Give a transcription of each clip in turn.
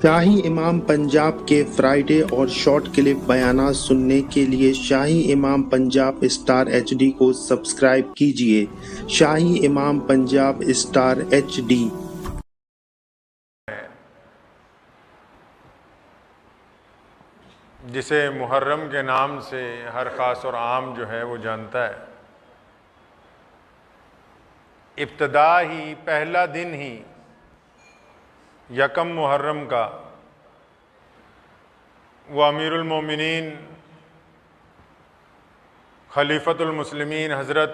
شاہی امام پنجاب کے فرائیڈے اور شارٹ کلپ بیانات سننے کے لیے شاہی امام پنجاب اسٹار ایچ ڈی کو سبسکرائب کیجیے۔ شاہی امام پنجاب اسٹار ایچ ڈی۔ جسے محرم کے نام سے ہر خاص اور عام جو ہے وہ جانتا ہے، ابتدا ہی پہلا دن ہی یکم محرم کا وہ امیر المومنین خلیفۃ المسلمین حضرت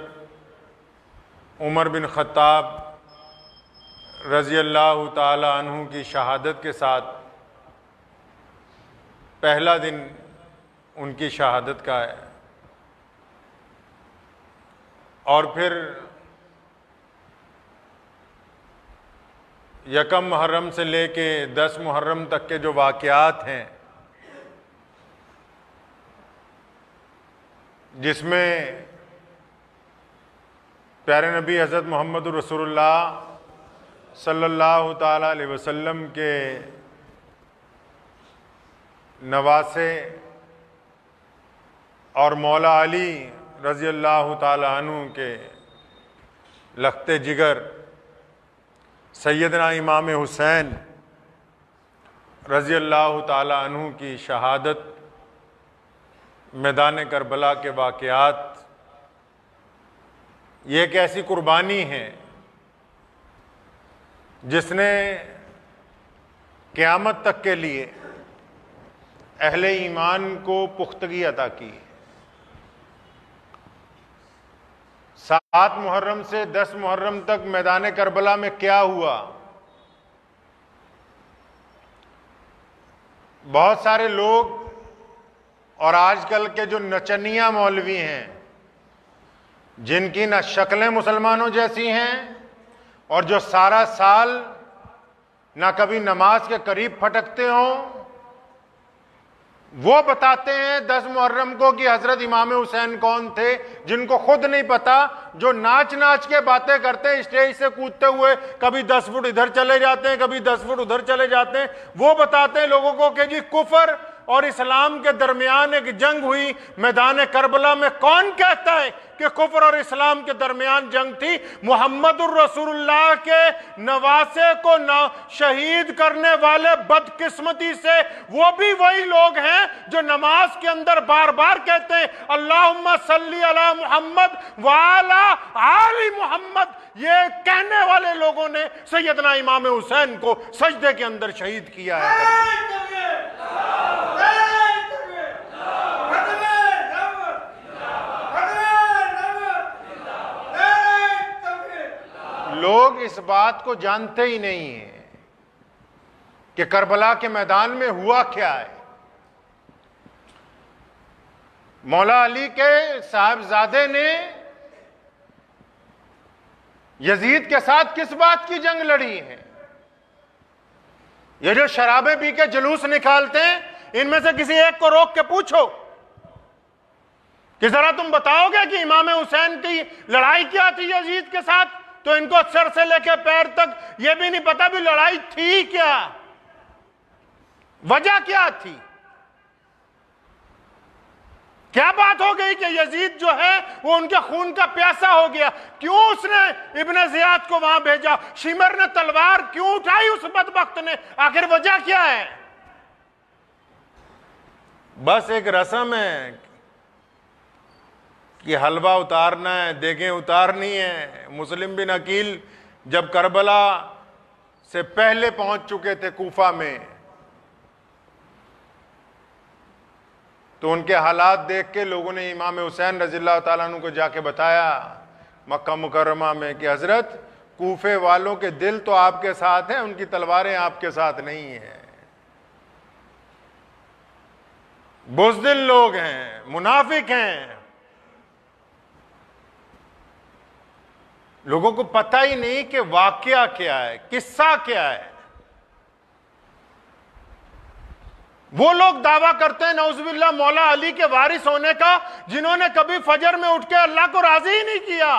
عمر بن خطاب رضی اللہ تعالی عنہ کی شہادت کے ساتھ پہلا دن ان کی شہادت کا ہے، اور پھر یکم محرم سے لے کے 10 محرم تک کے جو واقعات ہیں، جس میں پیارے نبی حضرت محمد رسول اللہ صلی اللہ تعالی علیہ وسلم کے نواسے اور مولا علی رضی اللہ تعالی عنہ کے لخت جگر سیدنا امام حسین رضی اللہ تعالی عنہ کی شہادت، میدان کربلا کے واقعات، یہ ایک ایسی قربانی ہے جس نے قیامت تک کے لیے اہل ایمان کو پختگی عطا کی۔ 7 محرم سے 10 محرم تک میدان کربلا میں کیا ہوا؟ بہت سارے لوگ اور آج کل کے جو نچنیا مولوی ہیں، جن کی نہ شکلیں مسلمانوں جیسی ہیں اور جو سارا سال نہ کبھی نماز کے قریب پھٹکتے ہوں، وہ بتاتے ہیں 10 محرم کو کہ حضرت امام حسین کون تھے، جن کو خود نہیں پتا، جو ناچ ناچ کے باتیں کرتے ہیں، اسٹیج سے کودتے ہوئے کبھی 10 فٹ ادھر چلے جاتے ہیں، کبھی 10 فٹ ادھر چلے جاتے ہیں۔ وہ بتاتے ہیں لوگوں کو کہ جی کفر اور اسلام کے درمیان ایک جنگ ہوئی میدان کربلا میں۔ کون کہتا ہے کہ کفر اور اسلام کے درمیان جنگ تھی؟ محمد الرسول اللہ کے نواسے کو شہید کرنے والے بدقسمتی سے وہ بھی وہی لوگ ہیں جو نماز کے اندر بار بار کہتے ہیں اللہم صلی علی محمد وعلی آل محمد۔ یہ کہنے والے لوگوں نے سیدنا امام حسین کو سجدے کے اندر شہید کیا ہے۔ لوگ اس بات کو جانتے ہی نہیں ہیں کہ کربلا کے میدان میں ہوا کیا ہے۔ مولا علی کے صاحبزادے نے یزید کے ساتھ کس بات کی جنگ لڑی ہے؟ یہ جو شرابیں پی کے جلوس نکالتے ہیں، ان میں سے کسی ایک کو روک کے پوچھو کہ ذرا تم بتاؤ گے کہ امام حسین کی لڑائی کیا تھی یزید کے ساتھ؟ تو ان کو سر سے لے کے پیر تک یہ بھی نہیں پتا بھی لڑائی تھی کیا، وجہ کیا تھی، کیا بات ہو گئی کہ یزید جو ہے وہ ان کے خون کا پیاسا ہو گیا؟ کیوں اس نے ابن زیاد کو وہاں بھیجا؟ شمر نے تلوار کیوں اٹھائی اس بدبخت نے؟ آخر وجہ کیا ہے؟ بس ایک رسم ہے کہ حلوہ اتارنا ہے، دیگیں اتارنی ہے۔ مسلم بن عقیل جب کربلا سے پہلے پہنچ چکے تھے کوفہ میں، تو ان کے حالات دیکھ کے لوگوں نے امام حسین رضی اللہ تعالیٰ عنہ کو جا کے بتایا مکہ مکرمہ میں کہ حضرت کوفے والوں کے دل تو آپ کے ساتھ ہیں، ان کی تلواریں آپ کے ساتھ نہیں ہیں۔ بزدل لوگ ہیں، منافق ہیں۔ لوگوں کو پتہ ہی نہیں کہ واقعہ کیا ہے، قصہ کیا ہے۔ وہ لوگ دعویٰ کرتے ہیں نعوذ باللہ مولا علی کے وارث ہونے کا، جنہوں نے کبھی فجر میں اٹھ کے اللہ کو راضی ہی نہیں کیا۔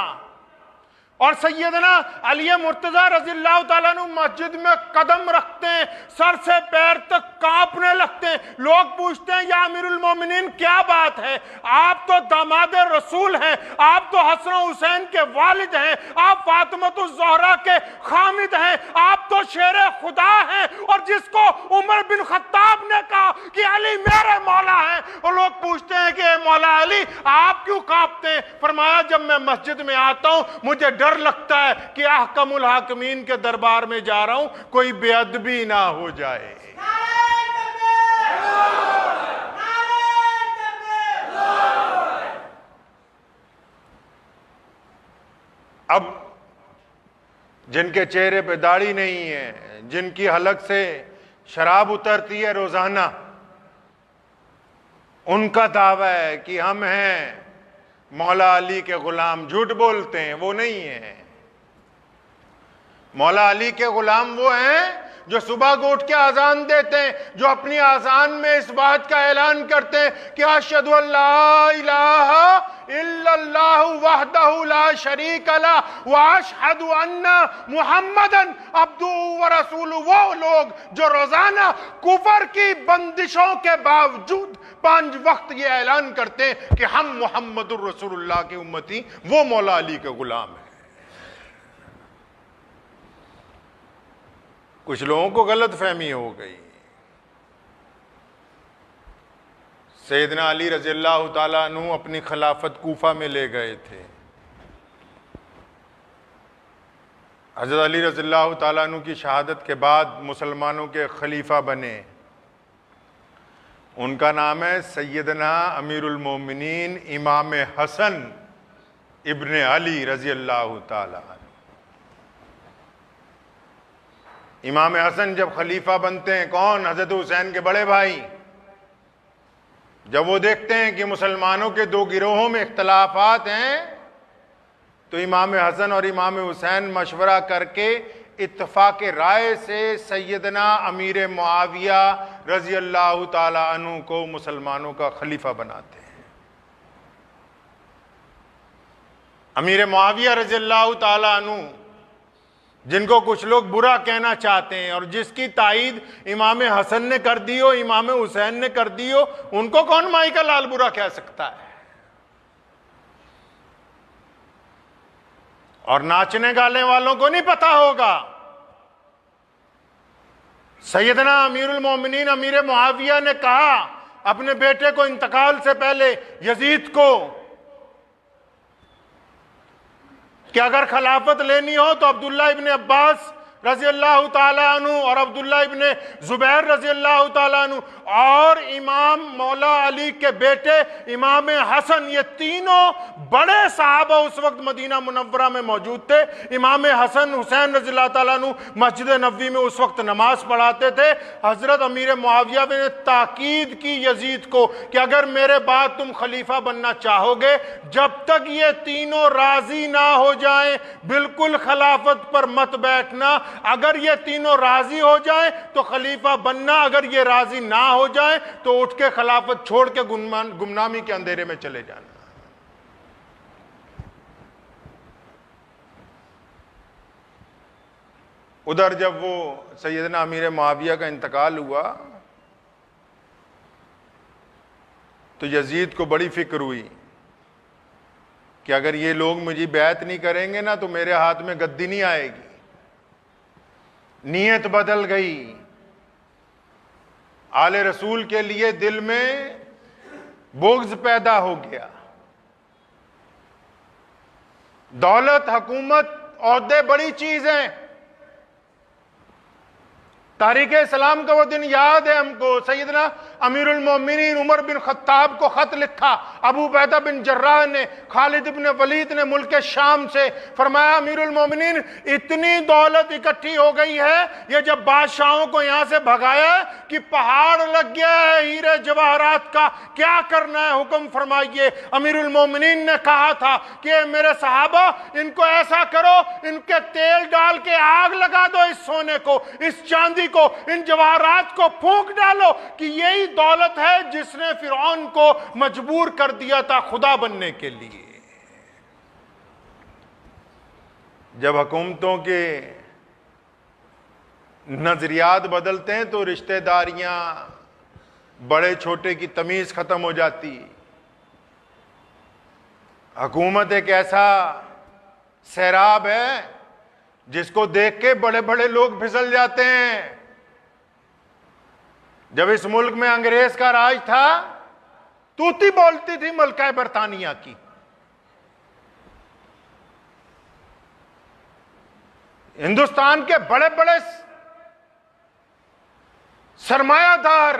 اور سیدنا علی مرتضی رضی اللہ تعالیٰ عنہ مسجد میں قدم رکھتے ہیں، سر سے پیر تک کانپنے لگتے ہیں۔ لوگ پوچھتے ہیں یا امیر المومنین کیا بات ہے؟ آپ تو داماد رسول ہیں، آپ تو حسن و حسین کے والد ہیں، آپ فاطمۃ الزہرا کے خامد ہیں، آپ تو شیر خدا ہیں، اور جس کو عمر بن خطاب نے کہا کہ علی میرے مولا ہیں، اور لوگ پوچھتے ہیں کہ اے مولا علی آپ کیوں کانپتے ہیں؟ فرمایا جب میں مسجد میں آتا ہوں مجھے ڈر لگتا ہے کہ احکم الحاکمین کے دربار میں جا رہا ہوں، کوئی بے ادبی نہ ہو جائے۔ اب جن کے چہرے پہ داڑھی نہیں ہے، جن کی حلق سے شراب اترتی ہے روزانہ، ان کا دعویٰ ہے کہ ہم ہیں مولا علی کے غلام، جھوٹ بولتے ہیں، وہ نہیں ہیں۔ مولا علی کے غلام وہ ہیں جو صبح کو اٹھ کے اذان دیتے ہیں، جو اپنی اذان میں اس بات کا اعلان کرتے ہیں کہ اشہد ان لا الہ الا اللہ وحدہ لا شریک لہ واشہد ان محمدا عبدہ ورسولہ۔ وہ لوگ جو روزانہ کفر کی بندشوں کے باوجود 5 وقت یہ اعلان کرتے ہیں کہ ہم محمد الرسول اللہ کے امتی، وہ مولا علی کے غلام ہیں۔ کچھ لوگوں کو غلط فہمی ہو گئی۔ سیدنا علی رضی اللہ تعالیٰ عنہ اپنی خلافت کوفہ میں لے گئے تھے۔ حضرت علی رضی اللہ تعالیٰ عنہ کی شہادت کے بعد مسلمانوں کے خلیفہ بنے، ان کا نام ہے سیدنا امیر المومنین امام حسن ابن علی رضی اللہ تعالیٰ عنہ۔ امام حسن جب خلیفہ بنتے ہیں، کون؟ حضرت حسین کے بڑے بھائی۔ جب وہ دیکھتے ہیں کہ مسلمانوں کے 2 گروہوں میں اختلافات ہیں، تو امام حسن اور امام حسین مشورہ کر کے اتفاق رائے سے سیدنا امیر معاویہ رضی اللہ تعالی عنہ کو مسلمانوں کا خلیفہ بناتے ہیں۔ امیر معاویہ رضی اللہ تعالی عنہ، جن کو کچھ لوگ برا کہنا چاہتے ہیں اور جس کی تائید امام حسن نے کر دی ہو، امام حسین نے کر دی ہو، ان کو کون مائی کا لال برا کہہ سکتا ہے؟ اور ناچنے گانے والوں کو نہیں پتا ہوگا، سیدنا امیر المومنین امیر معاویہ نے کہا اپنے بیٹے کو انتقال سے پہلے یزید کو کہ اگر خلافت لینی ہو تو عبداللہ ابن عباس رضی اللہ تعالیٰ عنہ اور عبداللہ ابن زبیر رضی اللہ تعالیٰ عنہ اور امام مولا علی کے بیٹے امام حسن، یہ تینوں بڑے صحابہ اس وقت مدینہ منورہ میں موجود تھے۔ امام حسن حسین رضی اللہ تعالیٰ عنہ مسجد نبوی میں اس وقت نماز پڑھاتے تھے۔ حضرت امیر معاویہ نے تاکید کی یزید کو کہ اگر میرے بعد تم خلیفہ بننا چاہو گے، جب تک یہ تینوں راضی نہ ہو جائیں بالکل خلافت پر مت بیٹھنا۔ اگر یہ تینوں راضی ہو جائیں تو خلیفہ بننا، اگر یہ راضی نہ ہو جائیں تو اٹھ کے خلافت چھوڑ کے گمنامی کے اندھیرے میں چلے جانا۔ ادھر جب وہ سیدنا امیر معاویہ کا انتقال ہوا تو یزید کو بڑی فکر ہوئی کہ اگر یہ لوگ مجھے بیعت نہیں کریں گے نا تو میرے ہاتھ میں گدی نہیں آئے گی۔ نیت بدل گئی، آل رسول کے لیے دل میں بغض پیدا ہو گیا۔ دولت، حکومت، عہدے بڑی چیز ہیں۔ تاریخ اسلام کا وہ دن یاد ہے ہم کو، سیدنا امیر المومنین عمر بن خطاب کو خط لکھا ابو عبیدہ بن جراح نے، خالد بن ولید نے ملک شام سے، فرمایا امیر المومنین اتنی دولت اکٹھی ہو گئی ہے، یہ جب بادشاہوں کو یہاں سے بھگایا کہ پہاڑ لگ گیا ہے ہیرے جواہرات کا، کیا کرنا ہے حکم فرمائیے۔ امیر المومنین نے کہا تھا کہ میرے صحابہ ان کو ایسا کرو، ان کے تیل ڈال کے آگ لگا دو، اس سونے کو، اس چاندی کو، ان جواہرات کو پھونک ڈالو کہ یہی دولت ہے جس نے فرعون کو مجبور کر دیا تھا خدا بننے کے لیے۔ جب حکومتوں کے نظریات بدلتے ہیں تو رشتہ داریاں بڑے چھوٹے کی تمیز ختم ہو جاتی. حکومت ایک ایسا سیراب ہے جس کو دیکھ کے بڑے بڑے لوگ پھسل جاتے ہیں. جب اس ملک میں انگریز کا راج تھا توتی بولتی تھی ملکہ برطانیہ کی. ہندوستان کے بڑے بڑے سرمایہ دار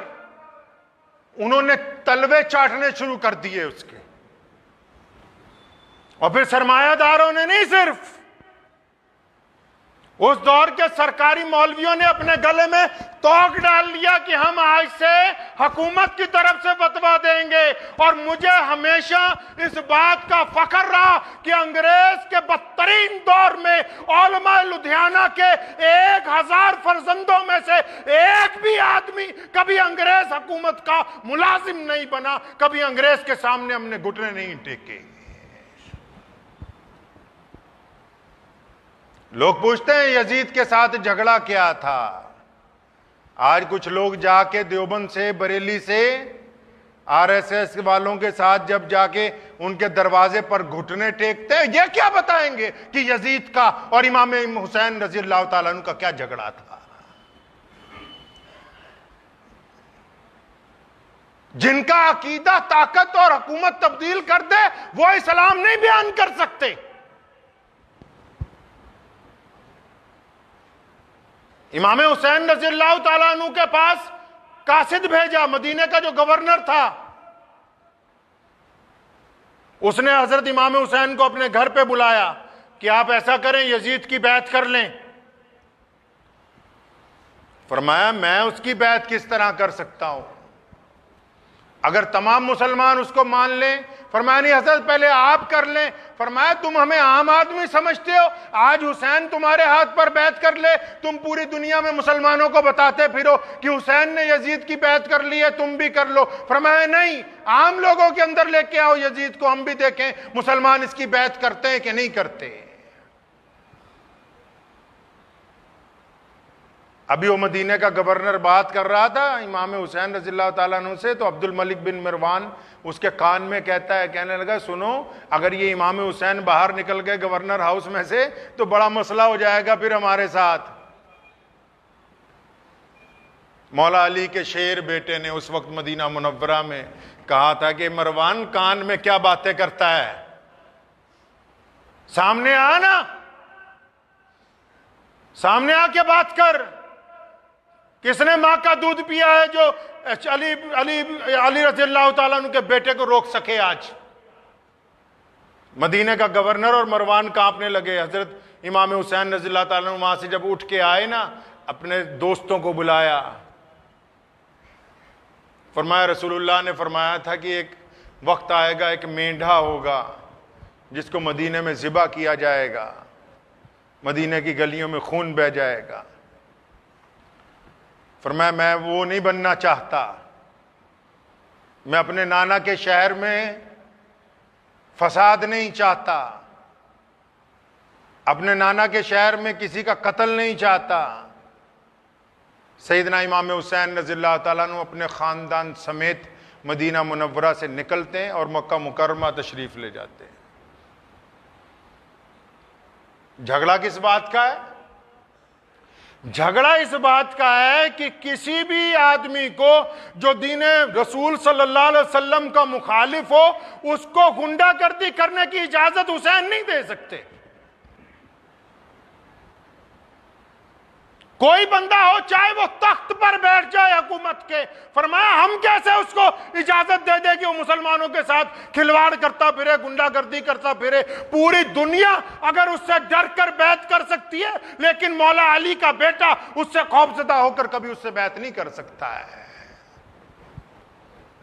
انہوں نے تلوے چاٹنے شروع کر دیے اس کے. اور پھر سرمایہ داروں نے نہیں، صرف اس دور کے سرکاری مولویوں نے اپنے گلے میں توق ڈال لیا کہ ہم آج سے حکومت کی طرف سے فتویٰ دیں گے. اور مجھے ہمیشہ اس بات کا فخر رہا کہ انگریز کے بدترین دور میں علماء لدھیانہ کے 1000 فرزندوں میں سے ایک بھی آدمی کبھی انگریز حکومت کا ملازم نہیں بنا، کبھی انگریز کے سامنے ہم نے گھٹنے نہیں ٹیکے. لوگ پوچھتے ہیں یزید کے ساتھ جھگڑا کیا تھا. آج کچھ لوگ جا کے دیوبند سے، بریلی سے، RSS والوں کے ساتھ جب جا کے ان کے دروازے پر گھٹنے ٹیکتے ہیں، یہ کیا بتائیں گے کہ یزید کا اور امام حسین رضی اللہ تعالیٰ عنہ کا کیا جھگڑا تھا. جن کا عقیدہ طاقت اور حکومت تبدیل کر دے وہ اسلام نہیں بیان کر سکتے. امام حسین رضی اللہ تعالیٰ عنہ کے پاس قاصد بھیجا، مدینے کا جو گورنر تھا، اس نے حضرت امام حسین کو اپنے گھر پہ بلایا کہ آپ ایسا کریں یزید کی بیعت کر لیں. فرمایا میں اس کی بیعت کس طرح کر سکتا ہوں اگر تمام مسلمان اس کو مان لیں؟ فرمایا نہیں حضرت پہلے آپ کر لیں. فرمایا تم ہمیں عام آدمی سمجھتے ہو؟ آج حسین تمہارے ہاتھ پر بیعت کر لے، تم پوری دنیا میں مسلمانوں کو بتاتے پھرو کہ حسین نے یزید کی بیعت کر لی ہے، تم بھی کر لو. فرمایا نہیں، عام لوگوں کے اندر لے کے آؤ یزید کو، ہم بھی دیکھیں مسلمان اس کی بیعت کرتے ہیں کہ نہیں کرتے. ابھی وہ مدینہ کا گورنر بات کر رہا تھا امام حسین رضی اللہ تعالیٰ عنہ سے، تو عبد الملک بن مروان اس کے کان میں کہنے لگا سنو، اگر یہ امام حسین باہر نکل گئے گورنر ہاؤس میں سے تو بڑا مسئلہ ہو جائے گا پھر ہمارے ساتھ. مولا علی کے شیر بیٹے نے اس وقت مدینہ منورہ میں کہا تھا کہ مروان کان میں کیا باتیں کرتا ہے، سامنے آ نا، سامنے آ کے بات کر. کس نے ماں کا دودھ پیا ہے جو علی رضی اللہ تعالیٰ عنہ کے بیٹے کو روک سکے؟ آج مدینہ کا گورنر اور مروان کانپنے لگے. حضرت امام حسین رضی اللہ تعالیٰ عنہ وہاں سے جب اٹھ کے آئے نا، اپنے دوستوں کو بلایا. فرمایا رسول اللہ نے فرمایا تھا کہ ایک وقت آئے گا، ایک مینڈھا ہوگا جس کو مدینہ میں ذبح کیا جائے گا، مدینہ کی گلیوں میں خون بہہ جائے گا. فرمایا میں وہ نہیں بننا چاہتا، میں اپنے نانا کے شہر میں فساد نہیں چاہتا، اپنے نانا کے شہر میں کسی کا قتل نہیں چاہتا. سیدنا امام حسین رضی اللہ تعالیٰ عنہ اپنے خاندان سمیت مدینہ منورہ سے نکلتے ہیں اور مکہ مکرمہ تشریف لے جاتے ہیں. جھگڑا کس بات کا ہے؟ جھگڑا اس بات کا ہے کہ کسی بھی آدمی کو جو دین رسول صلی اللہ علیہ وسلم کا مخالف ہو اس کو غنڈہ گردی کرنے کی اجازت حسین نہیں دے سکتے. کوئی بندہ ہو چاہے وہ تخت پر بیٹھ جائے حکومت کے، فرمایا ہم کیسے اس کو اجازت دے دے کہ وہ مسلمانوں کے ساتھ کھلواڑ کرتا پھرے، غنڈہ گردی کرتا پھرے. پوری دنیا اگر اس سے ڈر کر بیعت کر سکتی ہے لیکن مولا علی کا بیٹا اس سے خوفزدہ ہو کر کبھی اس سے بیعت نہیں کر سکتا ہے.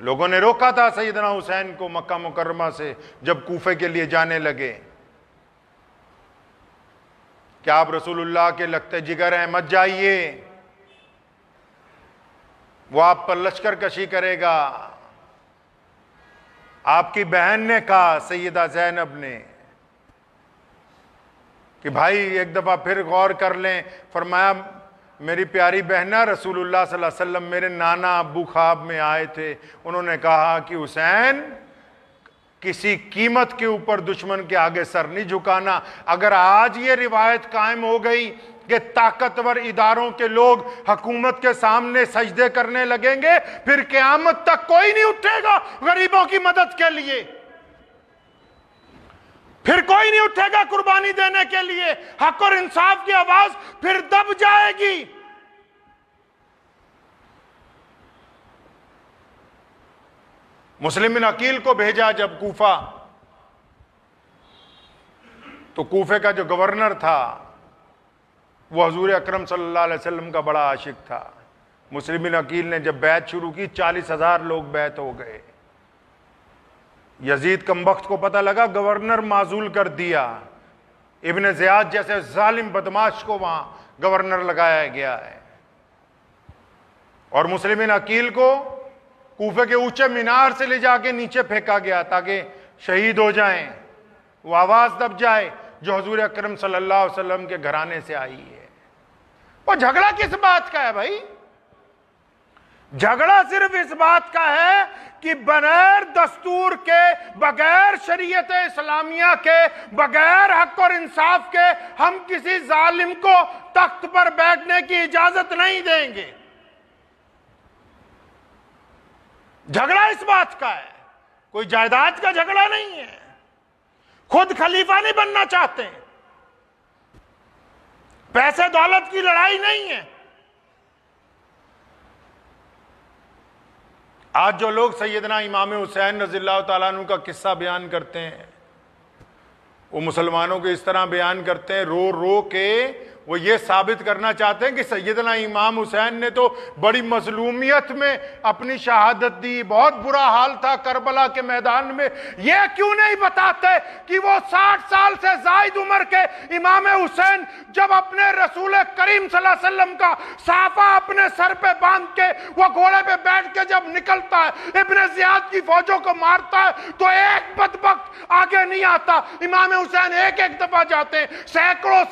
لوگوں نے روکا تھا سیدنا حسین کو مکہ مکرمہ سے جب کوفے کے لیے جانے لگے کہ آپ رسول اللہ کے لگتے جگر ہیں، مت جائیے، وہ آپ پر لشکر کشی کرے گا. آپ کی بہن نے کہا، سیدہ زینب نے، کہ بھائی ایک دفعہ پھر غور کر لیں. فرمایا میری پیاری بہنہ رسول اللہ صلی اللہ علیہ وسلم میرے نانا ابو خواب میں آئے تھے, انہوں نے کہا کہ حسین کسی قیمت کے اوپر دشمن کے آگے سر نہیں جھکانا. اگر آج یہ روایت قائم ہو گئی کہ طاقتور اداروں کے لوگ حکومت کے سامنے سجدے کرنے لگیں گے, پھر قیامت تک کوئی نہیں اٹھے گا غریبوں کی مدد کے لیے, پھر کوئی نہیں اٹھے گا قربانی دینے کے لیے. حق اور انصاف کی آواز پھر دب جائے گی. مسلم بن عقیل کو بھیجا جب کوفہ, تو کوفے کا جو گورنر تھا وہ حضور اکرم صلی اللہ علیہ وسلم کا بڑا عاشق تھا. مسلم بن عقیل نے جب بیعت شروع کی 40,000 لوگ بیعت ہو گئے. یزید کمبخت کو پتہ لگا گورنر معزول کر دیا, ابن زیاد جیسے ظالم بدماش کو وہاں گورنر لگایا گیا ہے, اور مسلم بن عقیل کو کوفے کے اونچے مینار سے لے جا کے نیچے پھینکا گیا تاکہ شہید ہو جائیں, وہ آواز دب جائے جو حضور اکرم صلی اللہ علیہ وسلم کے گھرانے سے آئی ہے. وہ جھگڑا کس بات کا ہے بھائی؟ جھگڑا صرف اس بات کا ہے کہ بغیر دستور کے, بغیر شریعت اسلامیہ کے, بغیر حق اور انصاف کے ہم کسی ظالم کو تخت پر بیٹھنے کی اجازت نہیں دیں گے. جھگڑا اس بات کا ہے, کوئی جائیداد کا جھگڑا نہیں ہے, خود خلیفہ نہیں بننا چاہتے, پیسے دولت کی لڑائی نہیں ہے. آج جو لوگ سیدنا امام حسین رضی اللہ تعالیٰ عنہ کا قصہ بیان کرتے ہیں, وہ مسلمانوں کو اس طرح بیان کرتے ہیں رو رو کے وہ یہ ثابت کرنا چاہتے ہیں کہ سیدنا امام حسین نے تو بڑی مظلومیت میں اپنی شہادت دی, بہت برا حال تھا کربلا کے میدان میں. یہ کیوں نہیں بتاتے کہ وہ 60 سال سے زائد عمر کے امام حسین جب اپنے رسول کریم صلی اللہ علیہ وسلم کا صافہ اپنے سر پہ باندھ کے وہ گھوڑے پہ بیٹھ کے جب نکلتا ہے, ابن زیاد کی فوجوں کو مارتا ہے, تو ایک بدبخت آگے نہیں آتا. امام حسین ایک ایک دفعہ جاتے ہیں, سینکڑوں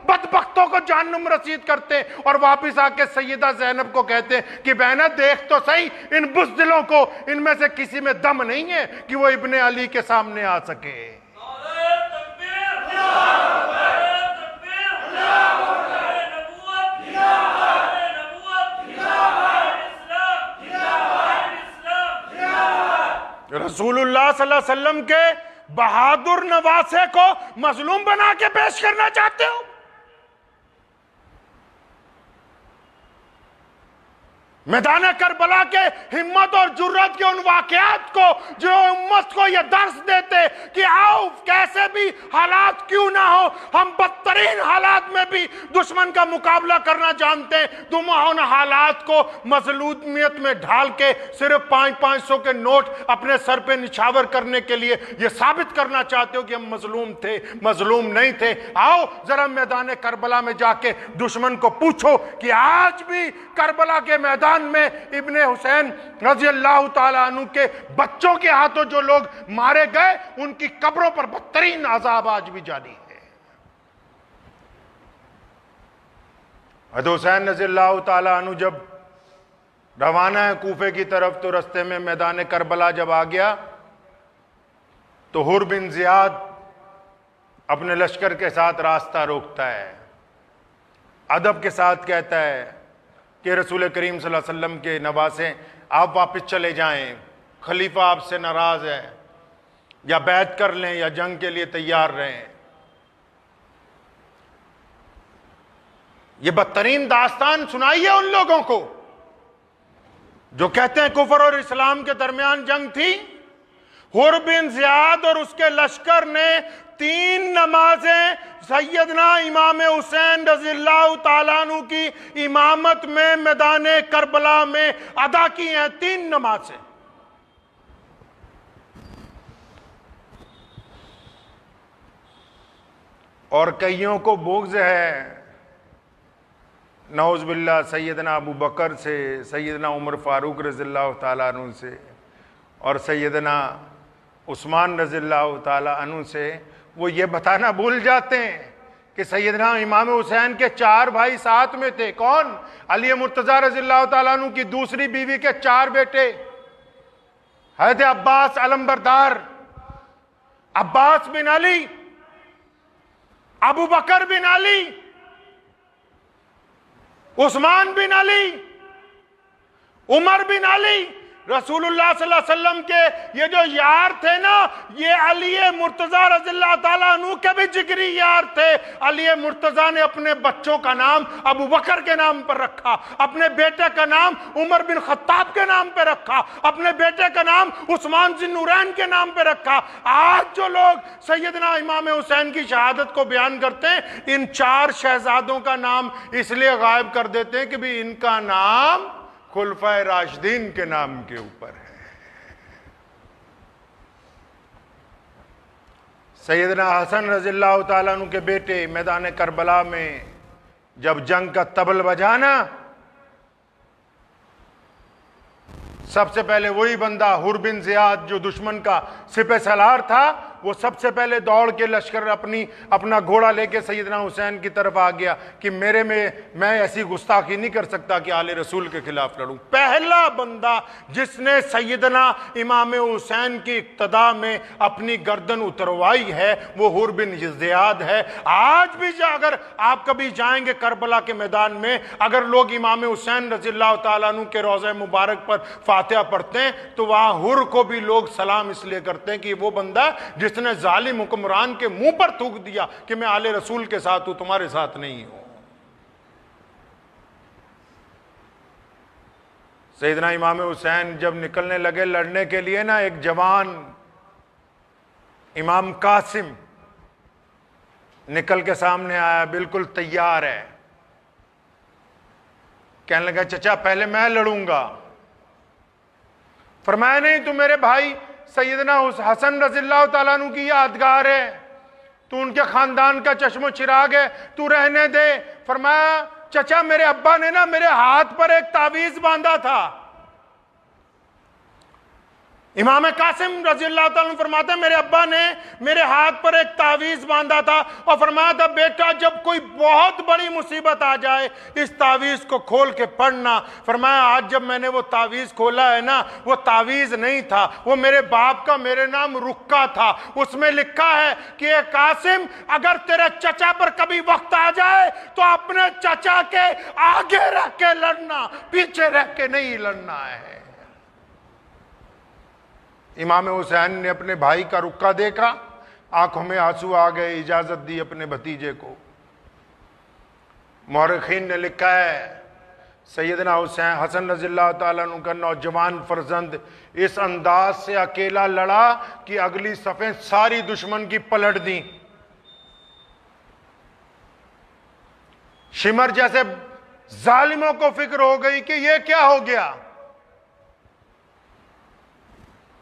بدبختوں کو جہنم رسید کرتے ہیں, اور واپس آ کے سیدہ زینب کو کہتے ہیں کہ بہنہ دیکھ تو صحیح ان بزدلوں کو, ان میں سے کسی میں دم نہیں ہے کہ وہ ابن علی کے سامنے آ سکے. رسول اللہ صلی اللہ علیہ وسلم کے بہادر نواسے کو مظلوم بنا کے پیش کرنا چاہتے ہو؟ میدان کربلا کے ہمت اور جرات کے ان واقعات کو جو امت کو یہ درس دیتے کہ آؤ کیسے بھی حالات کیوں نہ ہو, ہم بدترین حالات میں بھی دشمن کا مقابلہ کرنا جانتے ہیں. تم ان حالات کو مظلومیت میں ڈھال کے صرف 500 کے نوٹ اپنے سر پہ نچھاور کرنے کے لیے یہ ثابت کرنا چاہتے ہو کہ ہم مظلوم تھے, مظلوم نہیں تھے. آؤ ذرا میدان کربلا میں جا کے دشمن کو پوچھو کہ آج بھی کربلا کے میدان میں ابن حسین رضی اللہ تعالیٰ عنہ کے بچوں کے ہاتھوں جو لوگ مارے گئے, ان کی قبروں پر بدترین عذاب آج بھی جاری ہے. حضرت حسین رضی اللہ تعالیٰ عنہ جب روانہ ہے کوفے کی طرف, تو رستے میں میدان کربلا جب آ گیا تو حر بن زیاد اپنے لشکر کے ساتھ راستہ روکتا ہے, ادب کے ساتھ کہتا ہے کہ رسول کریم صلی اللہ علیہ وسلم کے نواسے آپ واپس چلے جائیں, خلیفہ آپ سے ناراض ہے, یا بیعت کر لیں یا جنگ کے لیے تیار رہیں. یہ بدترین داستان سنائی ہے ان لوگوں کو جو کہتے ہیں کفر اور اسلام کے درمیان جنگ تھی. حر بن زیاد اور اس کے لشکر نے 3 نمازیں سیدنا امام حسین رضی اللہ تعالیٰ عنہ کی امامت میں میدان کربلا میں ادا کی ہیں. 3 نمازیں. اور کئیوں کو بغض ہے نعوذ باللہ سیدنا ابو بکر سے, سیدنا عمر فاروق رضی اللہ تعالیٰ عنہ سے, اور سیدنا عثمان رضی اللہ تعالیٰ عنہ سے. وہ یہ بتانا بھول جاتے ہیں کہ سیدنا امام حسین کے 4 بھائی ساتھ میں تھے. کون؟ علی مرتضیٰ رضی اللہ تعالیٰ عنہ کی دوسری بیوی کے 4 بیٹے. حضرت عباس علمبردار، عباس بن علی، ابو بکر بن علی، عثمان بن علی، عمر بن علی. رسول اللہ صلی اللہ علیہ وسلم کے یہ جو یار تھے نا، یہ علی مرتضیٰ رضی اللہ تعالیٰ عنہ کے بھی جگری یار تھے. علی مرتضیٰ نے اپنے بچوں کا نام ابو بکر کے نام پر رکھا، اپنے بیٹے کا نام عمر بن خطاب کے نام پہ رکھا، اپنے بیٹے کا نام عثمان ذی النورین کے نام پہ رکھا. آج جو لوگ سیدنا امام حسین کی شہادت کو بیان کرتے ہیں، ان 4 شہزادوں کا نام اس لیے غائب کر دیتے ہیں کہ بھی ان کا نام خلفائے راشدین کے نام کے اوپر ہے. سیدنا حسن رضی اللہ تعالیٰ عنہ کے بیٹے میدان کربلا میں جب جنگ کا طبل بجانا، سب سے پہلے وہی بندہ حر بن زیاد جو دشمن کا سپہ سالار تھا، وہ سب سے پہلے دوڑ کے لشکر اپنا گھوڑا لے کے سیدنا حسین کی طرف آ گیا کہ میں ایسی گستاخی نہیں کر سکتا کہ آل رسول کے خلاف لڑوں. پہلا بندہ جس نے سیدنا امام حسین کی اقتداء میں اپنی گردن اتروائی ہے وہ حر بن زیاد ہے. آج بھی اگر آپ کبھی جائیں گے کربلا کے میدان میں، اگر لوگ امام حسین رضی اللہ تعالیٰ عنہ کے روضہ مبارک پر فاتحہ پڑھتے ہیں تو وہاں حر کو بھی لوگ سلام اس لیے کرتے ہیں کہ وہ بندہ جس نے ظالم حکمران کے منہ پر تھوک دیا کہ میں آل رسول کے ساتھ ہوں، تمہارے ساتھ نہیں ہوں. سیدنا امام حسین جب نکلنے لگے لڑنے کے لیے نا، ایک جوان امام قاسم نکل کے سامنے آیا، بالکل تیار ہے. کہنے لگا چچا پہلے میں لڑوں گا. فرمایا نہیں، تو میرے بھائی سیدنا حسن رضی اللہ تعالیٰ عنہ کی یادگار ہے، تو ان کے خاندان کا چشم و چراغ ہے، تو رہنے دے. فرمایا چچا میرے ابا نے نا میرے ہاتھ پر ایک تعویذ باندھا تھا. امام قاسم رضی اللہ تعالیٰ عنہ فرماتے ہیں میرے ابا نے میرے ہاتھ پر ایک تعویذ باندھا تھا اور فرمایا تھا بیٹا جب کوئی بہت بڑی مصیبت آ جائے اس تعویذ کو کھول کے پڑھنا. فرمایا آج جب میں نے وہ تعویذ کھولا ہے نا، وہ تعویذ نہیں تھا، وہ میرے باپ کا میرے نام رکا تھا. اس میں لکھا ہے کہ اے قاسم اگر تیرے چچا پر کبھی وقت آ جائے تو اپنے چچا کے آگے رہ کے لڑنا، پیچھے رہ کے نہیں لڑنا ہے. امام حسین نے اپنے بھائی کا رکا دیکھا، آنکھوں میں آنسو آ گئے، اجازت دی اپنے بھتیجے کو. مورخین نے لکھا ہے سیدنا حسن رضی اللہ تعالیٰ عنہ کا نوجوان فرزند اس انداز سے اکیلا لڑا کہ اگلی صفیں ساری دشمن کی پلٹ دیں. شمر جیسے ظالموں کو فکر ہو گئی کہ یہ کیا ہو گیا.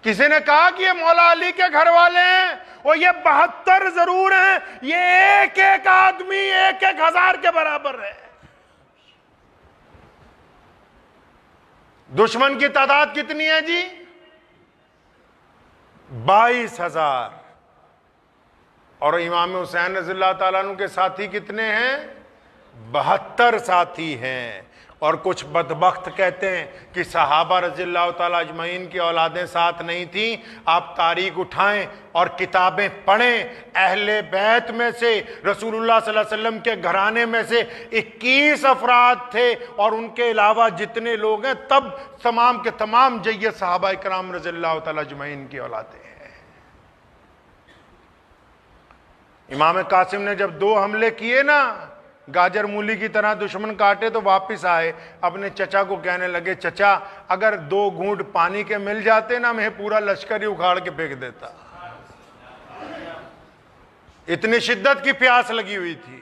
کسی نے کہا کہ یہ مولا علی کے گھر والے ہیں اور یہ 72 ضرور ہیں، یہ ایک ایک آدمی 1,000 کے برابر ہے. دشمن کی تعداد کتنی ہے جی؟ 22,000. اور امام حسین رضی اللہ تعالیٰ عنہ کے ساتھی کتنے ہیں؟ 72 ساتھی ہیں. اور کچھ بدبخت کہتے ہیں کہ صحابہ رضی اللہ تعالیٰ اجمعین کی اولادیں ساتھ نہیں تھیں. آپ تاریخ اٹھائیں اور کتابیں پڑھیں، اہل بیت میں سے رسول اللہ صلی اللہ علیہ وسلم کے گھرانے میں سے 21 افراد تھے اور ان کے علاوہ جتنے لوگ ہیں تب تمام کے تمام جید صحابہ کرام رضی اللہ تعالیٰ اجمعین کی اولادیں ہیں. امام قاسم نے جب 2 حملے کیے نا، گاجر مولی کی طرح دشمن کاٹے، تو واپس آئے اپنے چچا کو کہنے لگے چچا اگر 2 گھونٹ پانی کے مل جاتے نا میں پورا لشکر ہی اکھاڑ کے پھینک دیتا. اتنی شدت کی پیاس لگی ہوئی تھی.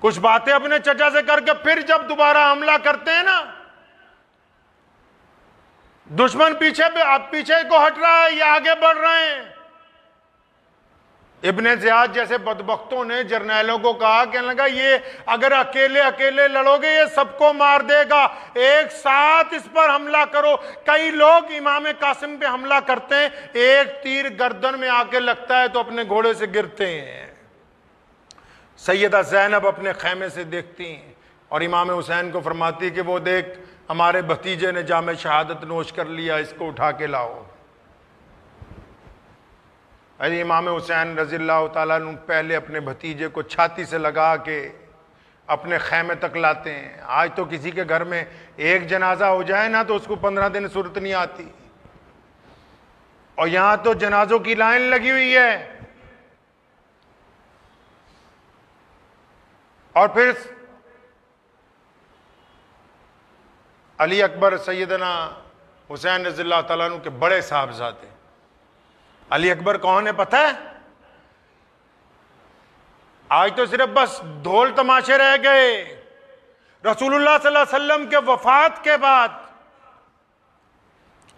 کچھ باتیں اپنے چچا سے کر کے پھر جب دوبارہ حملہ کرتے ہیں نا، دشمن پیچھے کو ہٹ رہا ہے، یہ آگے بڑھ رہے ہیں. ابن زیاد جیسے بدبختوں نے جرنیلوں کو کہا، کہنے لگا یہ اگر اکیلے لڑو گے یہ سب کو مار دے گا، ایک ساتھ اس پر حملہ کرو. کئی لوگ امام قاسم پہ حملہ کرتے ہیں، ایک تیر گردن میں آ کے لگتا ہے تو اپنے گھوڑے سے گرتے ہیں. سیدہ زینب اپنے خیمے سے دیکھتی ہیں اور امام حسین کو فرماتی کہ وہ دیکھ ہمارے بھتیجے نے جام شہادت نوش کر لیا، اس کو اٹھا کے لاؤ۔ امام حسین رضی اللہ تعالیٰ عنہ پہلے اپنے بھتیجے کو چھاتی سے لگا کے اپنے خیمے تک لاتے ہیں۔ آج تو کسی کے گھر میں ایک جنازہ ہو جائے نا تو اس کو 15 دن صورت نہیں آتی، اور یہاں تو جنازوں کی لائن لگی ہوئی ہے۔ اور پھر علی اکبر سیدنا حسین رضی اللہ تعالیٰ عنہ کے بڑے صاحبزادے۔ علی اکبر کون ہے پتہ ہے؟ آج تو صرف بس ڈھول تماشے رہ گئے۔ رسول اللہ صلی اللہ علیہ وسلم کے وفات کے بعد،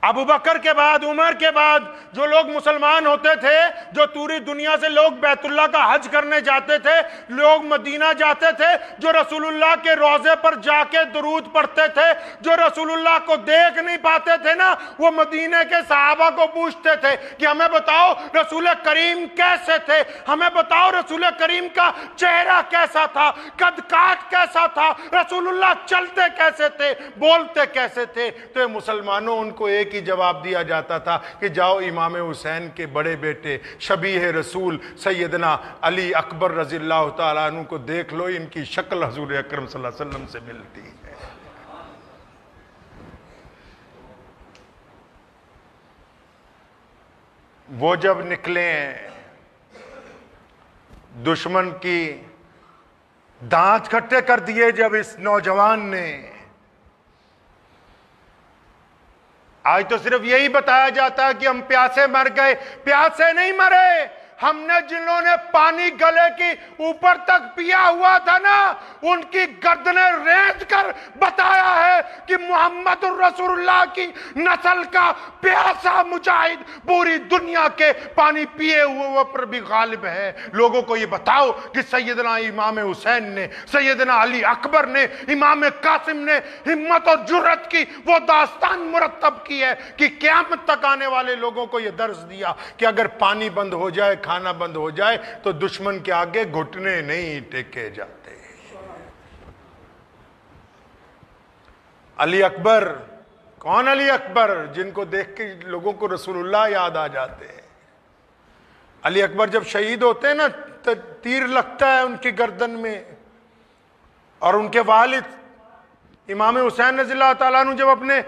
ابو بکر کے بعد، عمر کے بعد جو لوگ مسلمان ہوتے تھے، جو پوری دنیا سے لوگ بیت اللہ کا حج کرنے جاتے تھے، لوگ مدینہ جاتے تھے، جو رسول اللہ کے روضے پر جا کے درود پڑھتے تھے، جو رسول اللہ کو دیکھ نہیں پاتے تھے نا، وہ مدینہ کے صحابہ کو پوچھتے تھے کہ ہمیں بتاؤ رسول کریم کیسے تھے، ہمیں بتاؤ رسول کریم کا چہرہ کیسا تھا، قد کاٹ کیسا تھا، رسول اللہ چلتے کیسے تھے، بولتے کیسے تھے۔ تو مسلمانوں ان کو ایک ہی جواب دیا جاتا تھا کہ جاؤ امام حسین کے بڑے بیٹے شبیہ رسول سیدنا علی اکبر رضی اللہ تعالیٰ عنہ کو دیکھ لو، ان کی شکل حضور اکرم صلی اللہ علیہ وسلم سے ملتی ہے۔ وہ جب نکلے دشمن کی دانت کھٹے کر دیے جب اس نوجوان نے، آج تو صرف یہی بتایا جاتا ہے کہ ہم پیاسے مر گئے۔ پیاسے نہیں مرے، ہم نے جنہوں نے پانی گلے کی اوپر تک پیا ہوا تھا نا، ان کی گردنیں ریت کر بتایا ہے کہ محمد الرسول اللہ کی نسل کا پیاسا مجاہد پوری دنیا کے پانی پیے ہوئے پر بھی غالب ہے۔ لوگوں کو یہ بتاؤ کہ سیدنا امام حسین نے، سیدنا علی اکبر نے، امام قاسم نے ہمت اور جرت کی وہ داستان مرتب کی ہے کہ قیامت تک آنے والے لوگوں کو یہ درس دیا کہ اگر پانی بند ہو جائے، کھانا بند ہو جائے تو دشمن کے آگے گھٹنے نہیں ٹیکے جاتے۔ علی اکبر کون؟ علی اکبر جن کو دیکھ کے لوگوں کو رسول اللہ یاد آ جاتے ہیں۔ علی اکبر جب شہید ہوتے ہیں نا، تیر لگتا ہے ان کی گردن میں، اور ان کے والد امام حسین رضی اللہ تعالیٰ عنہ جب اپنے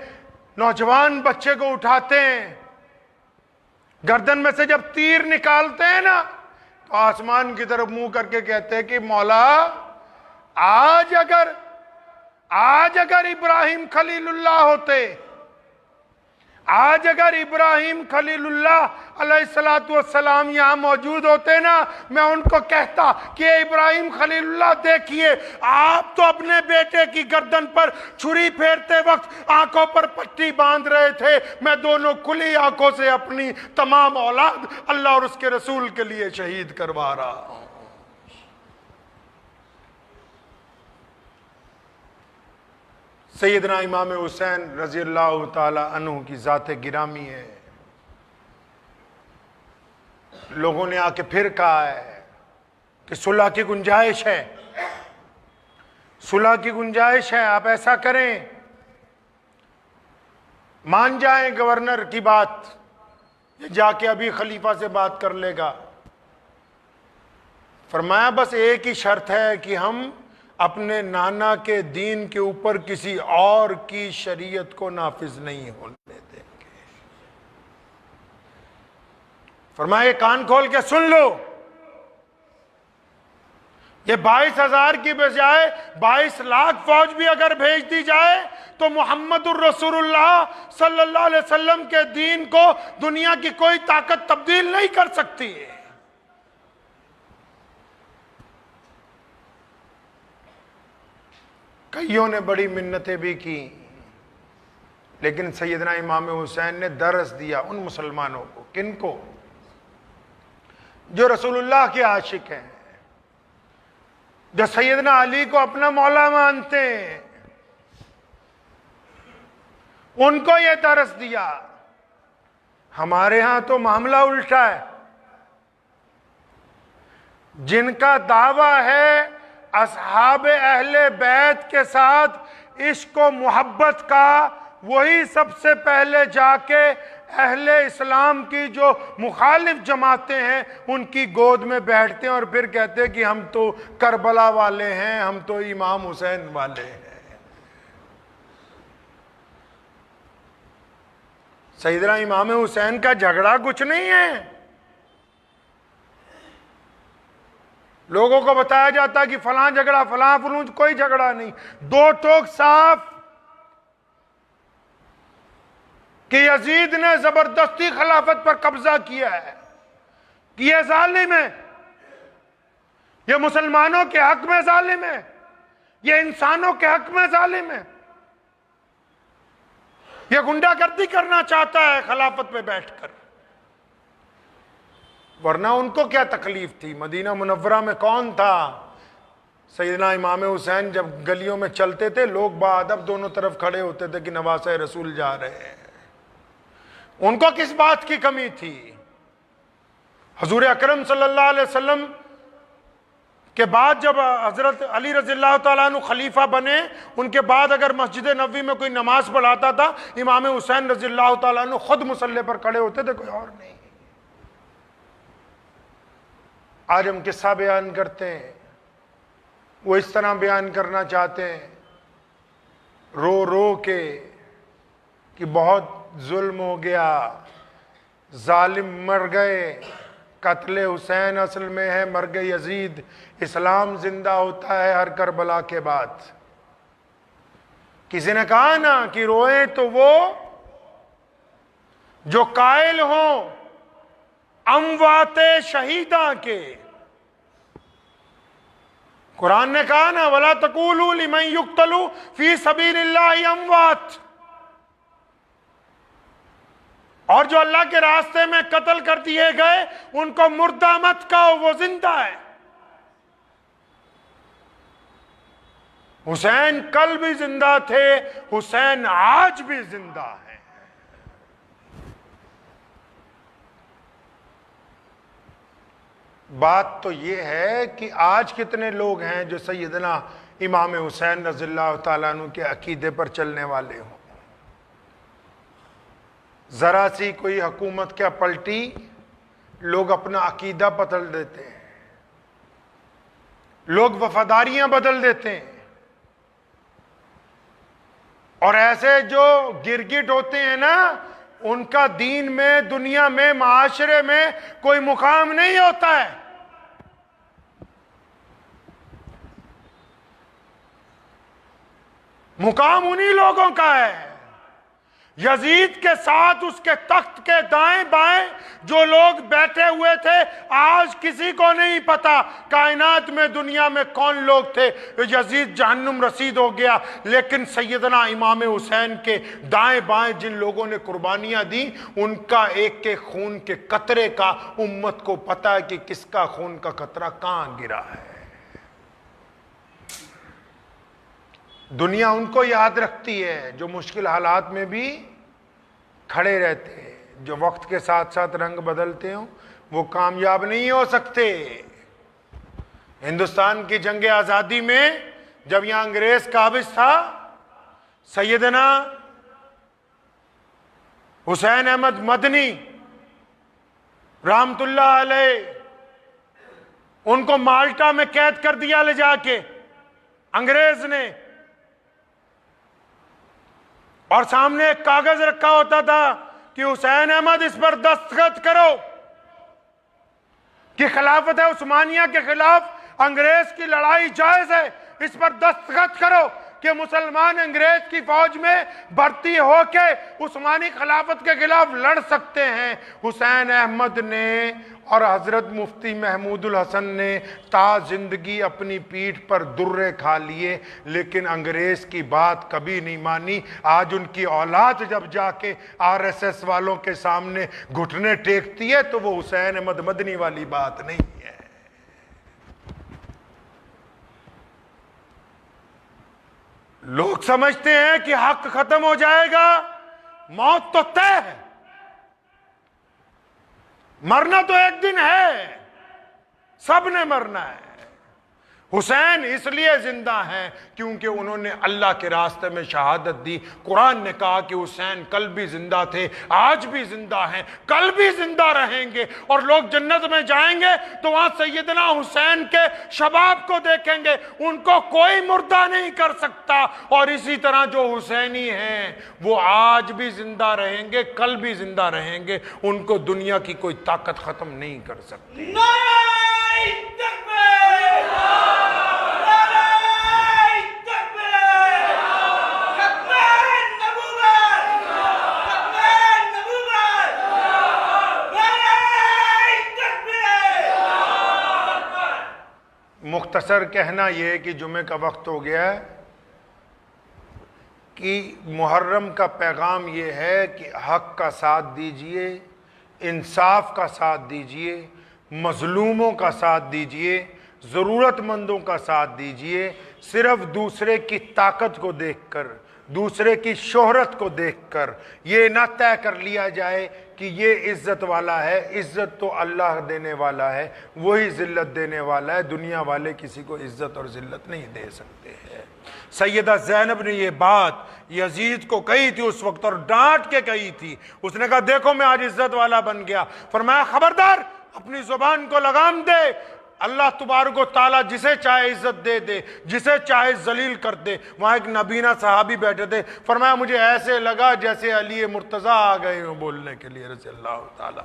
نوجوان بچے کو اٹھاتے ہیں، گردن میں سے جب تیر نکالتے ہیں نا، تو آسمان کی طرف منہ کر کے کہتے ہیں کہ مولا آج اگر ابراہیم خلیل اللہ ہوتے، آج اگر ابراہیم خلیل اللہ علیہ السلام یہاں موجود ہوتے نا، میں ان کو کہتا کہ ابراہیم خلیل اللہ دیکھیے، آپ تو اپنے بیٹے کی گردن پر چھری پھیرتے وقت آنکھوں پر پٹی باندھ رہے تھے، میں دونوں کھلی آنکھوں سے اپنی تمام اولاد اللہ اور اس کے رسول کے لیے شہید کروا رہا ہوں۔ سیدنا امام حسین رضی اللہ تعالی عنہ کی ذات گرامی ہے۔ لوگوں نے آ کے پھر کہا ہے کہ صلح کی گنجائش ہے، صلح کی گنجائش ہے، آپ ایسا کریں، مان جائیں گورنر کی بات، یہ جا کے ابھی خلیفہ سے بات کر لے گا۔ فرمایا بس ایک ہی شرط ہے کہ ہم اپنے نانا کے دین کے اوپر کسی اور کی شریعت کو نافذ نہیں ہونے دیں گے۔ فرمایا کان کھول کے سن لو، یہ 22,000 کی بجائے 22 لاکھ فوج بھی اگر بھیج دی جائے تو محمد الرسول اللہ صلی اللہ علیہ وسلم کے دین کو دنیا کی کوئی طاقت تبدیل نہیں کر سکتی ہے۔ کئیوں نے بڑی منتیں بھی کی، لیکن سیدنا امام حسین نے درس دیا ان مسلمانوں کو، کن کو؟ جو رسول اللہ کے عاشق ہیں، جو سیدنا علی کو اپنا مولا مانتے ہیں، ان کو یہ درس دیا۔ ہمارے ہاں تو معاملہ الٹا ہے، جن کا دعویٰ ہے اصحاب اہل بیت کے ساتھ عشق و محبت کا، وہی سب سے پہلے جا کے اہل اسلام کی جو مخالف جماعتیں ہیں ان کی گود میں بیٹھتے ہیں اور پھر کہتے ہیں کہ ہم تو کربلا والے ہیں، ہم تو امام حسین والے ہیں۔ سیدنا امام حسین کا جھگڑا کچھ نہیں ہے۔ لوگوں کو بتایا جاتا ہے کہ فلاں جھگڑا فلاں فلون، کوئی جھگڑا نہیں، دو ٹوک صاف کہ یزید نے زبردستی خلافت پر قبضہ کیا ہے، کہ یہ ظالم ہے، یہ مسلمانوں کے حق میں ظالم ہے، یہ انسانوں کے حق میں ظالم ہے، یہ گنڈا گردی کرنا چاہتا ہے خلافت پہ بیٹھ کر۔ ورنہ ان کو کیا تکلیف تھی؟ مدینہ منورہ میں کون تھا؟ سیدنا امام حسین جب گلیوں میں چلتے تھے، لوگ باادب دونوں طرف کھڑے ہوتے تھے کہ نواسہ رسول جا رہے ہیں۔ ان کو کس بات کی کمی تھی؟ حضور اکرم صلی اللہ علیہ وسلم کے بعد جب حضرت علی رضی اللہ تعالیٰ عنہ خلیفہ بنے، ان کے بعد اگر مسجد نبوی میں کوئی نماز پڑھاتا تھا، امام حسین رضی اللہ تعالیٰ عنہ خود مصلی پر کھڑے ہوتے تھے، کوئی اور نہیں۔ آج ہم قصہ بیان کرتے ہیں، وہ اس طرح بیان کرنا چاہتے ہیں رو رو کے کہ بہت ظلم ہو گیا، ظالم مر گئے، قتل حسین اصل میں ہے مرگ یزید، اسلام زندہ ہوتا ہے ہر کربلا کے بعد۔ کسی نے کہا نا کہ روئیں تو وہ جو قائل ہوں اموات شہیداں کے۔ قرآن نے کہا نا وَلَا تَقُولُوا لِمَنْ يُقْتَلُ فِي سَبِيلِ اللَّهِ أَمْوَاتٌ، اور جو اللہ کے راستے میں قتل کر دیے گئے ان کو مردہ مت کہو، وہ زندہ ہے۔ حسین کل بھی زندہ تھے، حسین آج بھی زندہ ہیں۔ بات تو یہ ہے کہ آج کتنے لوگ ہیں جو سیدنا امام حسین رضی اللہ تعالیٰ عنہ کے عقیدے پر چلنے والے ہوں۔ ذرا سی کوئی حکومت کیا پلٹی، لوگ اپنا عقیدہ بدل دیتے ہیں، لوگ وفاداریاں بدل دیتے ہیں، اور ایسے جو گرگٹ ہوتے ہیں نا، ان کا دین میں، دنیا میں، معاشرے میں کوئی مقام نہیں ہوتا ہے۔ مقام انہی لوگوں کا ہے۔ یزید کے ساتھ اس کے تخت کے دائیں بائیں جو لوگ بیٹھے ہوئے تھے، آج کسی کو نہیں پتا کائنات میں، دنیا میں کون لوگ تھے۔ یزید جہنم رسید ہو گیا، لیکن سیدنا امام حسین کے دائیں بائیں جن لوگوں نے قربانیاں دی، ان کا ایک کے خون کے قطرے کا امت کو پتا ہے کہ کس کا خون کا قطرہ کہاں گرا ہے۔ دنیا ان کو یاد رکھتی ہے جو مشکل حالات میں بھی کھڑے رہتے ہیں، جو وقت کے ساتھ ساتھ رنگ بدلتے ہوں وہ کامیاب نہیں ہو سکتے۔ ہندوستان کی جنگ آزادی میں جب یہاں انگریز قابض تھا، سیدنا حسین احمد مدنی رحمت اللہ علیہ، ان کو مالٹا میں قید کر دیا لے جا کے انگریز نے، اور سامنے ایک کاغذ رکھا ہوتا تھا کہ حسین احمد اس پر دستخط کرو کہ خلافت عثمانیہ کے خلاف انگریز کی لڑائی جائز ہے، اس پر دستخط کرو کہ مسلمان انگریز کی فوج میں بھرتی ہو کے عثمانی خلافت کے خلاف لڑ سکتے ہیں۔ حسین احمد نے اور حضرت مفتی محمود الحسن نے تا زندگی اپنی پیٹھ پر درے کھا لیے، لیکن انگریز کی بات کبھی نہیں مانی۔ آج ان کی اولاد جب جا کے RSS والوں کے سامنے گھٹنے ٹیکتی ہے تو وہ حسین احمد مدنی والی بات نہیں ہے۔ لوگ سمجھتے ہیں کہ حق ختم ہو جائے گا، موت تو طے ہے، مرنا تو ایک دن ہے۔ سب نے مرنا ہے۔ حسین اس لیے زندہ ہیں کیونکہ انہوں نے اللہ کے راستے میں شہادت دی۔ قرآن نے کہا کہ حسین کل بھی زندہ تھے، آج بھی زندہ ہیں، کل بھی زندہ رہیں گے، اور لوگ جنت میں جائیں گے تو وہاں سیدنا حسین کے شباب کو دیکھیں گے، ان کو کوئی مردہ نہیں کر سکتا۔ اور اسی طرح جو حسینی ہیں وہ آج بھی زندہ رہیں گے، کل بھی زندہ رہیں گے، ان کو دنیا کی کوئی طاقت ختم نہیں کر سکتی۔ مختصر کہنا یہ کہ جمعے کا وقت ہو گیا ہے کہ محرم کا پیغام یہ ہے کہ حق کا ساتھ دیجئے، انصاف کا ساتھ دیجئے، مظلوموں کا ساتھ دیجئے، ضرورت مندوں کا ساتھ دیجئے۔ صرف دوسرے کی طاقت کو دیکھ کر، دوسرے کی شہرت کو دیکھ کر یہ نہ طے کر لیا جائے کہ یہ عزت والا ہے۔ عزت تو اللہ دینے والا ہے، وہی ذلت دینے والا ہے، دنیا والے کسی کو عزت اور ذلت نہیں دے سکتے ہیں۔ سیدہ زینب نے یہ بات یزید کو کہی تھی اس وقت، اور ڈانٹ کے کہی تھی۔ اس نے کہا دیکھو میں آج عزت والا بن گیا۔ فرمایا خبردار، اپنی زبان کو لگام دے، اللہ تبارک و تعالیٰ جسے چاہے عزت دے دے، جسے چاہے ذلیل کر دے۔ وہاں ایک نبینا صحابی بیٹھے تھے، فرمایا مجھے ایسے لگا جیسے علی مرتضیٰ آ گئے ہوں بولنے کے لیے رضی اللہ تعالیٰ۔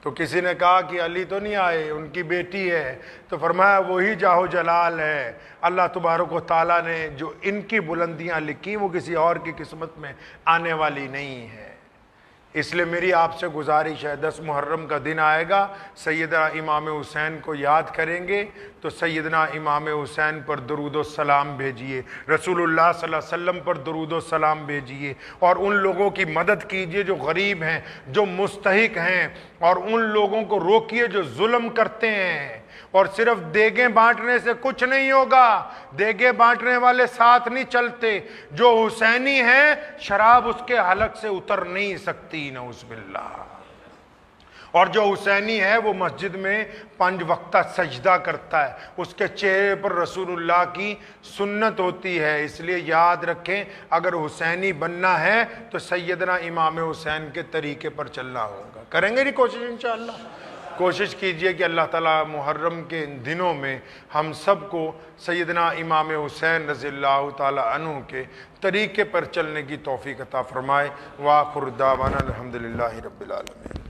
تو کسی نے کہا کہ علی تو نہیں آئے، ان کی بیٹی ہے۔ تو فرمایا وہی جاہو جلال ہے، اللہ تبارک و تعالیٰ نے جو ان کی بلندیاں لکھی وہ کسی اور کی قسمت میں آنے والی نہیں ہے۔ اس لیے میری آپ سے گزارش ہے، 10 محرم کا دن آئے گا، سیدنا امام حسین کو یاد کریں گے تو سیدنا امام حسین پر درود و سلام بھیجیے، رسول اللہ صلی اللہ علیہ وسلم پر درود و سلام بھیجیے، اور ان لوگوں کی مدد کیجیے جو غریب ہیں، جو مستحق ہیں، اور ان لوگوں کو روکیے جو ظلم کرتے ہیں۔ اور صرف دیگیں بانٹنے سے کچھ نہیں ہوگا، دیگیں بانٹنے والے ساتھ نہیں چلتے۔ جو حسینی ہیں شراب اس کے حلق سے اتر نہیں سکتی، نعوذ باللہ۔ اور جو حسینی ہے وہ مسجد میں 5 وقتہ سجدہ کرتا ہے، اس کے چہرے پر رسول اللہ کی سنت ہوتی ہے۔ اس لیے یاد رکھیں اگر حسینی بننا ہے تو سیدنا امام حسین کے طریقے پر چلنا ہوگا۔ کریں گے نہیں کوشش انشاءاللہ؟ کوشش کیجئے کہ اللہ تعالیٰ محرم کے ان دنوں میں ہم سب کو سیدنا امام حسین رضی اللہ تعالیٰ عنہ کے طریقے پر چلنے کی توفیق عطا فرمائے۔ وآخر دعوانا الحمدللہ رب العالمین۔